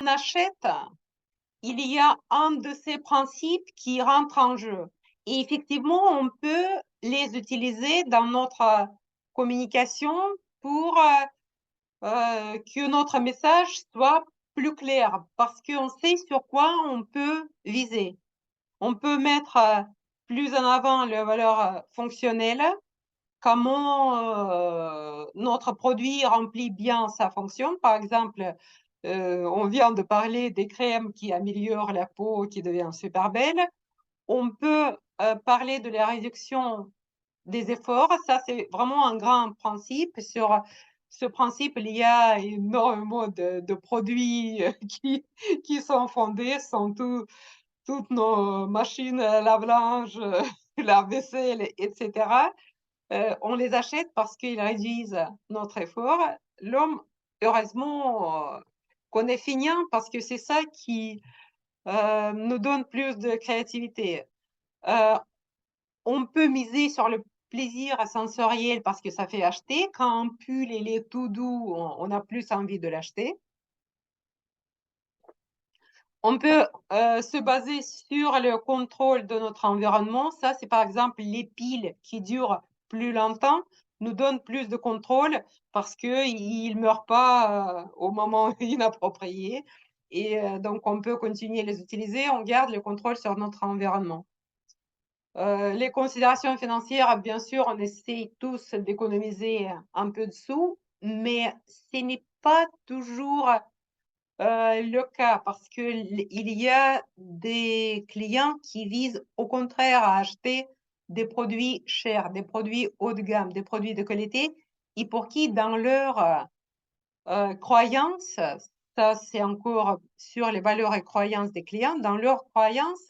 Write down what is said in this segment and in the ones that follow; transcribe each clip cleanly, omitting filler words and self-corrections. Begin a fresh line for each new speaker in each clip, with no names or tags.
On achète, il y a un de ces principes qui rentre en jeu et effectivement, on peut les utiliser dans notre communication pour, que notre message soit plus clair parce qu'on sait sur quoi on peut viser. On peut mettre, plus en avant les valeurs, fonctionnelles, comment, notre produit remplit bien sa fonction. Par exemple, on vient de parler des crèmes qui améliorent la peau, qui devient super belle. On peut, parler de la réduction des efforts. Ça, c'est vraiment un grand principe. Sur ce principe, il y a énormément de produits, qui sont fondés, sont toutes nos machines à lave-linge, lave-vaisselle et cetera. On les achète parce qu'ils réduisent notre effort. L'homme, heureusement, qu'on est feignant parce que c'est ça qui, nous donne plus de créativité. Heu, on peut miser sur le plaisir sensoriel parce que ça fait acheter. Quand un pull, il est tout doux, on a plus envie de l'acheter. On peut, se baser sur le contrôle de notre environnement. Ça, c'est par exemple les piles qui durent plus longtemps, nous donnent plus de contrôle parce qu'ils ne meurent pas, au moment inapproprié et donc on peut continuer à les utiliser. On garde le contrôle sur notre environnement. Les considérations financières, bien sûr, on essaie tous d'économiser un peu de sous, mais ce n'est pas toujours le cas parce que il y a des clients qui visent au contraire à acheter des produits chers, des produits haut de gamme, des produits de qualité et pour qui dans leur, croyance, ça c'est encore sur les valeurs et croyances des clients, dans leurs croyances,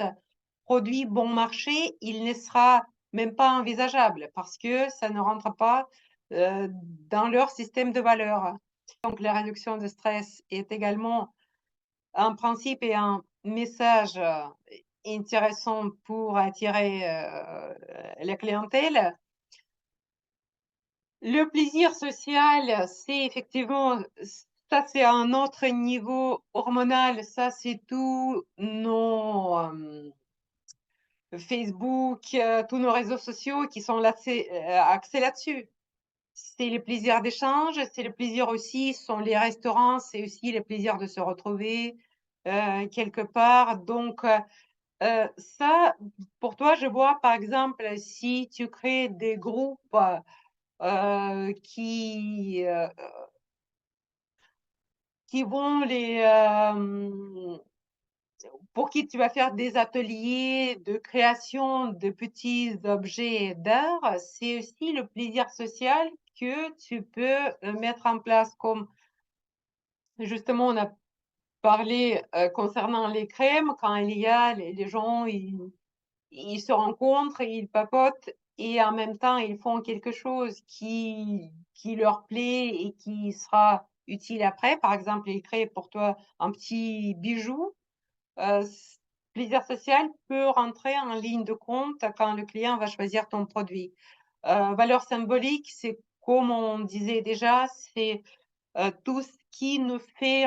produit bon marché, il ne sera même pas envisageable parce que ça ne rentre pas, dans leur système de valeurs. Donc la réduction de stress est également un principe et un message, intéressant pour attirer, la clientèle. Le plaisir social, c'est effectivement ça c'est un autre niveau hormonal, ça c'est tous nos, Facebook, tous nos réseaux sociaux qui sont là axés là-dessus. C'est le plaisir d'échange, c'est le plaisir aussi sont les restaurants, c'est aussi le plaisir de se retrouver, quelque part donc ça, pour toi, je vois, par exemple, si tu crées des groupes, qui vont pour qui tu vas faire des ateliers de création de petits objets d'art, c'est aussi le plaisir social que tu peux, mettre en place. Comme justement, on a parlé, concernant les crèmes, quand il y a les gens, ils se rencontrent, ils papotent et en même temps, ils font quelque chose qui leur plaît et qui sera utile après. Par exemple, ils créent pour toi un petit bijou. S Plaisir social peut rentrer en ligne de compte quand le client va choisir ton produit. Valeur symbolique, c'est comme on disait déjà, c'est, tout ce qui nous fait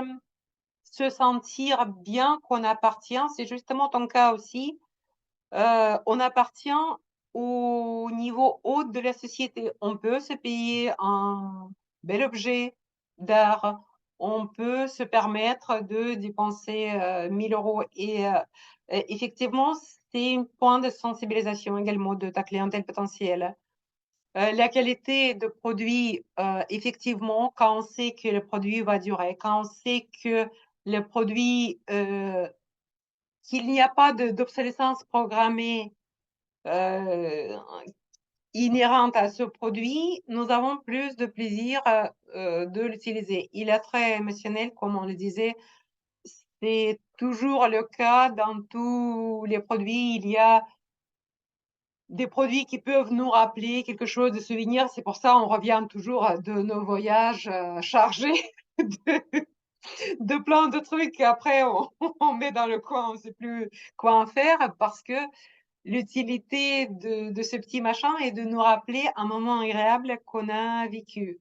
se sentir bien qu'on appartient. C'est justement ton cas aussi. On appartient au niveau haut de la société. On peut se payer un bel objet d'art. On peut se permettre de dépenser, 1 000 € effectivement, c'est un point de sensibilisation également de ta clientèle potentielle. La qualité de produit, effectivement, quand on sait que le produit va durer, quand on sait que le produit, qu'il n'y a pas d'obsolescence programmée heu, inhérente à ce produit, nous avons plus de plaisir, de l'utiliser. Il est très émotionnel, comme on le disait. C'est toujours le cas dans tous les produits. Il y a des produits qui peuvent nous rappeler quelque chose de souvenir. C'est pour ça on revient toujours de nos voyages, chargés de de plein de trucs qu'après on met dans le coin, on ne sait plus quoi en faire parce que l'utilité de ce petit machin est de nous rappeler un moment agréable qu'on a vécu.